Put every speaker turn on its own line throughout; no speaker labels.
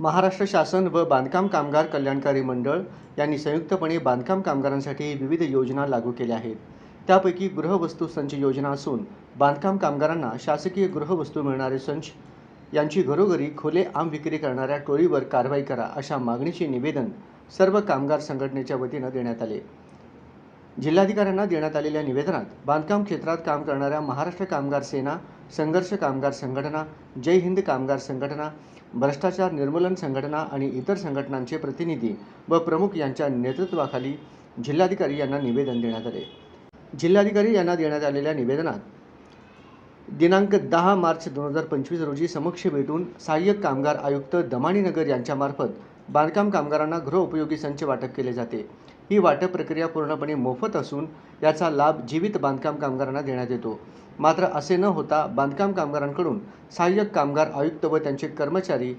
महाराष्ट्र शासन व बांधकाम कामगार कल्याणकारी मंडळ यांनी संयुक्तपणे बांधकाम कामगारांसाठी विविध योजना लागू केल्या आहेत। त्यापैकी गृहवस्तू संच योजना असून बांधकाम कामगारांना शासकीय गृहवस्तू मिळणारे संच यांची घरोघरी खुले आम विक्री करणाऱ्या टोळीवर कारवाई करा अशा मागणीचे निवेदन सर्व कामगार संघटनेच्या वतीने देण्यात आले। जिल्हाधिकाऱ्यांना देण्यात आलेल्या निवेदनात बांधकाम क्षेत्रात काम करणाऱ्या महाराष्ट्र कामगार सेना, संघर्ष कामगार संघटना, जय हिंद कामगार संघटना, भ्रष्टाचार निर्मूलन संघटना आणि इतर संघटनांचे प्रतिनिधी व प्रमुख यांच्या नेतृत्वाखाली जिल्हाधिकारी यांना निवेदन देण्यात आले। जिल्हाधिकारी यांना देण्यात आलेल्या निवेदनात दिनांक 10 मार्च 2025 रोजी समक्ष भेटून सहाय्यक कामगार आयुक्त दमाणीनगर यांच्यामार्फत बांधकाम कामगारांना गृहोपयोगी संच वाटप केले जाते। ही वाटप प्रक्रिया पूर्णपणे मोफत असून याचा लाभ जीवित बांधकाम कामगारांना देण्यात येतो। मात्र असे न होता बांधकाम कामगारांकडून सहाय्यक कामगार आयुक्त व त्यांचे कर्मचारी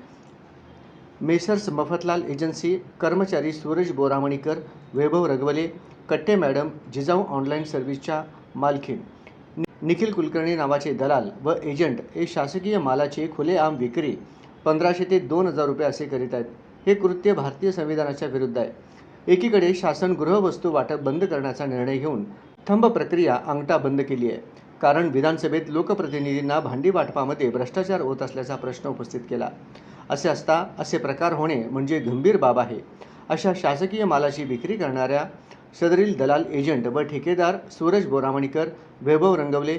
मेसर्स मफतलाल एजन्सी, कर्मचारी सूरज बोरामणीकर, वैभव रगवले, कट्टे मॅडम, जिजाऊ ऑनलाईन सर्व्हिसच्या मालकीण निखिल कुलकर्णी नावाचे दलाल व एजंट हे शासकीय मालाचे खुलेआम विक्री 1500 ते 2000 रुपये असे करीत आहेत। हे कृत्य भारतीय संविधानाच्या विरुद्ध आहे। एकीकडे शासन गृहवस्तू वाटप बंद करण्याचा निर्णय घेऊन थंब प्रक्रिया अंगठा बंद केली आहे, कारण विधानसभेत लोकप्रतिनिधींना भांडी वाटपामध्ये भ्रष्टाचार होत असल्याचा प्रश्न उपस्थित केला। असे असता असे प्रकार होणे म्हणजे गंभीर बाब आहे। अशा शासकीय मालाची विक्री करणाऱ्या सदरील दलाल, एजंट व ठेकेदार सूरज बोरामणीकर, वैभव रंगवले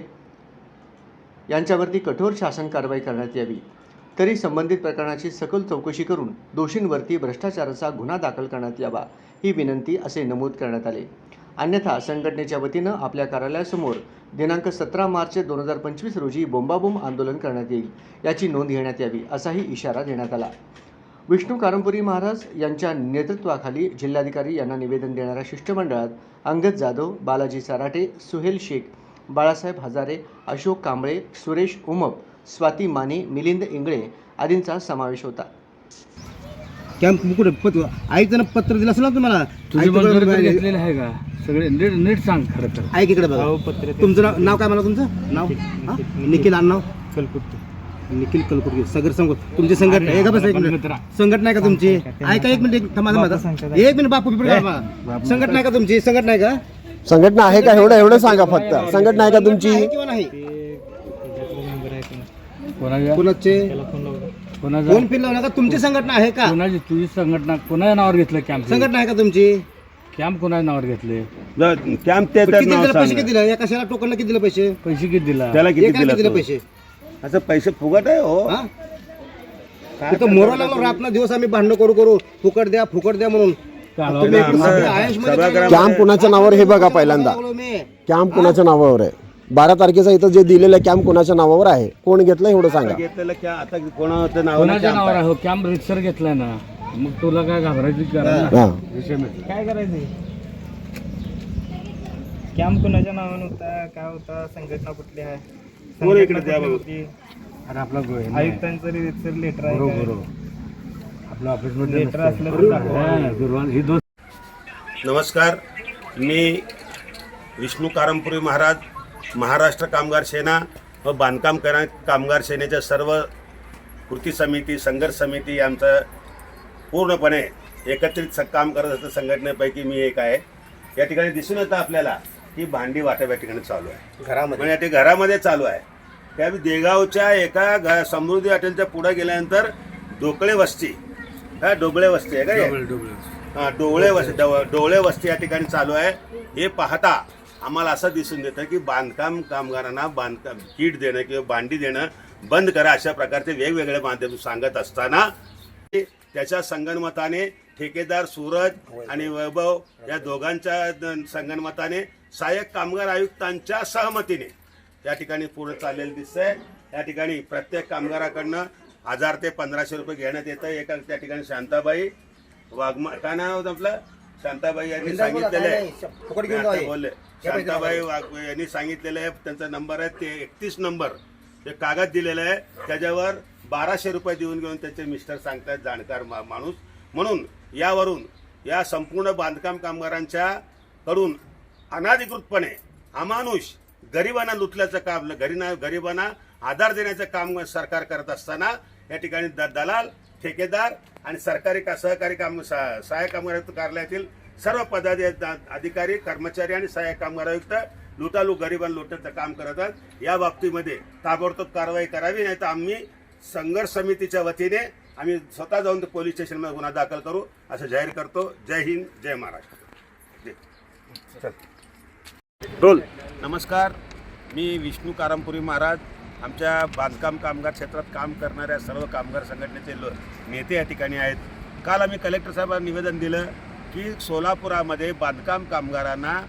यांच्यावरती कठोर शासन कारवाई करण्यात यावी। तरी संबंधित प्रकरणाची सखोल चौकशी करून दोषींवरती भ्रष्टाचाराचा गुन्हा दाखल करण्यात यावा ही विनंती असे नमूद करण्यात आले। अन्यथा संघटनेच्या वतीनं आपल्या कार्यालयासमोर दिनांक 17 मार्च 2025 रोजी बोंबाबोंब आंदोलन करण्यात येईल, याची नोंद घेण्यात यावी असाही इशारा देण्यात आला। विष्णू कारंपुरी महाराज यांच्या नेतृत्वाखाली जिल्हाधिकारी यांना निवेदन देणाऱ्या शिष्टमंडळात अंगद जाधव, बालाजी सराटे, सुहेल शेख, बाळासाहेब हजारे, अशोक कांबळे, सुरेश उमप, स्वाती माने, मिलिंद इंगळे आदींचा समावेश होता।
कॅम्प कुठे आयुक्तांना पत्र दिलं असेल ना तुम्हाला?
घेतलेलं आहे का सगळे? नीट सांग खरं तर।
ऐक इकडे बघा, तुमचं नाव काय? मला तुमचं नाव निखिल आडनाव
कलकुट्टी,
निखिल कलकुट्टी, सगर संघ तुमची संघटना आहे का? बस एक मिनिट, संघटना आहे का तुमची? ऐका एक मिनिट, एक मिनिट बापू, संघटना आहे का तुमची? संघटना आहे का?
संघटना आहे का? एवढं सांगा फक्त, संघटना आहे का तुमची?
किंवा नाही?
कोणाचे
फोन फिल लावला का? तुमची संघटना आहे का?
कोणाची? तुझी संघटना कोणाच्या नावावर घेतलं कॅम्प?
संघटना आहे का तुमची?
कॅम्प कोणाच्या नावावर घेतले?
कॅम्प
किती दिलं? पैसे किती दिले? या कशाला टोकनला किती दिले पैसे?
पैसे किती दिला?
त्याला किती
एकाला किती दिले
दिला?
पैसे?
असं पैसे फुकट आहे हो?
हा? तिथं मोरा लागलो रातना दिवस आम्ही भांडण करू फुकट द्या म्हणून। तुम्ही आयुषमध्ये
कॅम्प कुणाच्या नावावर हे बघा पहिल्यांदा। कॅम्प कुणाच्या नावावर आहे? 12 तारखेचा इथं जे दिलेलं कॅम्प कुणाच्या नावावर आहे? कोण घेतलं एवढं सांगा।
घेतलेलं क्या आता कोणाचं नाव?
कोणाच्या नावावर आहे? कॅम्प रिक्सर घेतलाय ना, मग तुला काय घाबरायची गरज
हा.
नाही।
काय करायचं? कॅम्प कुणाच्या नावानं होता? काय होता? संघटना कुठली आहे?
बोल इकडे द्या बाबा.
अरे आपला
आयुक्तांचं लेटर आहे काय?
आपल्या ऑफिसमध्ये
लेटर असलं तर दाखवा.
ही दोन
नमस्कार, मी विष्णू कारंपुरी महाराज, महाराष्ट्र कामगार सेना व बांधकाम कामगार सेनेच्या सर्व कृती समिती, संघर्ष समिती यांचं पूर्णपणे एकत्रित काम करत असतं संघटनेपैकी मी एक आहे। या ठिकाणी दिसून येतं आपल्याला की भांडी वाटप या ठिकाणी चालू आहे, घरामध्ये म्हणजे घरामध्ये चालू आहे। त्या देगावच्या एका समृद्धी हॉटेलच्या पुढे गेल्यानंतर डोकळे वस्ती, काय डोबळे वस्ती आहे का? डोळे वस्ती या ठिकाणी चालू आहे। हे पाहता आम्हाला असं दिसून येतं की बांधकाम कामगारांना बांधकाम किट देणं किंवा भांडी देणं बंद करा अशा प्रकारचे वेगवेगळे माध्यम सांगत असताना त्याच्या संगनमताने ठेकेदार सूरज आणि वैभव या दोघांच्या संगनमताने सहाय्यक कामगार आयुक्तांच्या सहमतीने या ठिकाणी पुढे चाललेलं दिसतंय। या ठिकाणी प्रत्येक कामगाराकडनं 1000 ते 1500 रुपये घेण्यात येतं। एका त्या ठिकाणी शांताबाई वाघमा, काय नाव आपलं? शांताबाई यांनी सांगितलेलं आहे, बोलले शांताबाई यांनी सांगितलेलं आहे, त्यांचा नंबर आहे ते 31 नंबर, ते कागद दिलेलं आहे, त्याच्यावर 1200 रुपये घेऊन त्यांचे मिस्टर सांगतात, जाणकार माणूस म्हणून। यावरून या संपूर्ण बांधकाम कामगारांच्या कडून अनाधिकृतपणे अमानुष गरिबांना लुटल्याचं काम, गरिबांना आधार देण्याचं काम सरकार करत असताना या ठिकाणी दलाल ठेकेदार आणि सरकारी सहकारी सहाय्यक कामगार आयुक्त कार्यालयातील सर्व अधिकारी कर्मचारी आणि सहाय्यक कामगार आयुक्त लुटालू गरिबांना लुटण्याचं काम करतात। या बाबतीमध्ये ताबडतोब कारवाई करावी, नाही तर आम्ही संघर्ष समितीच्या वतीने आम्ही स्वतः जाऊन पोलीस स्टेशनमध्ये गुन्हा दाखल करू असं जाहीर करतो। जय हिंद, जय महाराष्ट्र। रोल नमस्कार, मी विष्णू कारंपुरी महाराज। आमच्या बांधकाम कामगार क्षेत्रात काम करणाऱ्या सर्व कामगार संघटनेचे नेते या ठिकाणी आहेत। काल आम्ही कलेक्टर साहेबांना निवेदन दिलं की सोलापुरामध्ये बांधकाम कामगारांना,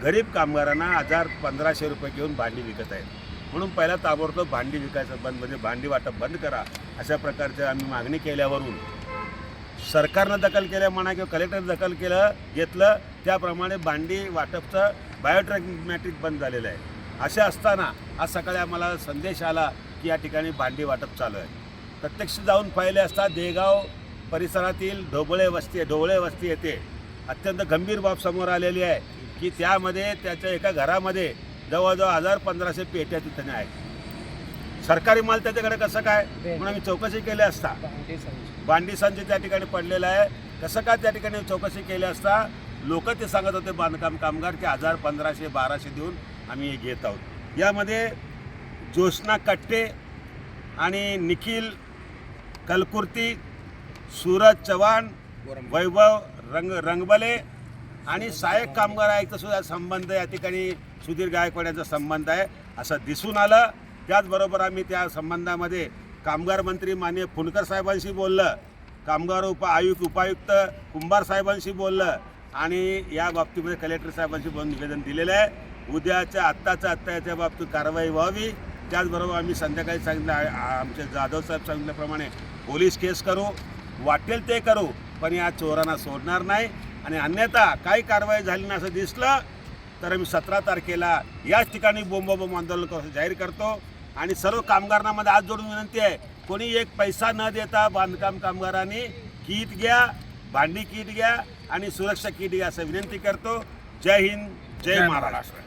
गरीब कामगारांना 1500 रुपये घेऊन भांडी विकत आहेत, म्हणून पहिला ताबडतोब भांडी विकायचं बंद, म्हणजे भांडी वाटप बंद करा अशा प्रकारचे आम्ही मागणी केल्यावरून सरकारनं दखल केल्या म्हणा किंवा कलेक्टरनं दखल घेतलं त्याप्रमाणे भांडी वाटपचं बायोट्रॅगमॅटिक बंद झालेलं आहे। असे असताना आज सकाळी आम्हाला संदेश आला की या ठिकाणी भांडी वाटप चालू आहे। प्रत्यक्ष जाऊन पाहिले असता देगाव परिसरातील ढोबळे वस्ती येथे अत्यंत गंभीर बाब समोर आलेली आहे की त्यामध्ये त्याच्या एका घरामध्ये जवळजवळ 1500 पेट्या तिथे आहेत। सरकारी माल त्याच्याकडे कसं काय म्हणून आम्ही चौकशी केली असता भांडी संच त्या ठिकाणी पडलेला आहे। कसं काय त्या ठिकाणी चौकशी केली असता लोक ते सांगत होते बांधकाम कामगार की 1000, 1500, 1200 देऊन आम्ही हे घेत आहोत। यामध्ये ज्योत्स्ना कट्टे आणि निखिल कलकुर्ती, सूरज चव्हाण, वैभव रंगबले आणि सहाय्यक कामगार आयुक्त सुद्धा संबंध या ठिकाणी सुधीर गायकवाड यांचा संबंध आहे असं दिसून आलं। त्याचबरोबर आम्ही त्या संबंधामध्ये कामगार मंत्री माननीय फुंडकर साहेबांशी बोललं, कामगार उपायुक्त कुंभार साहेबांशी बोललं आणि या बाबतीमध्ये कलेक्टर साहेबांशी बोलून निवेदन दिलेलं आहे। उद्याच्या आत्ता याच्या बाबतीत कारवाई व्हावी। त्याचबरोबर आम्ही संध्याकाळी सांगितलं, आमचे जाधव साहेब सांगितल्याप्रमाणे पोलीस केस करू, वाटेल ते करू, पण या चोरांना सोडणार नाही आणि अन्यथा काही कारवाई झाली नाही असं दिसलं तर आम्ही 17 तारखेला याच ठिकाणी बोंब आंदोलन जाहीर करतो। आणि सर्व कामगारांना मध्ये हात जोडून विनंती आहे, कोणी एक पैसा न देता बांधकाम कामगारांनी किट घ्या, भांडी किट घ्या आणि सुरक्षा किट घ्या असं विनंती करतो। जय हिंद, जय महाराष्ट्र।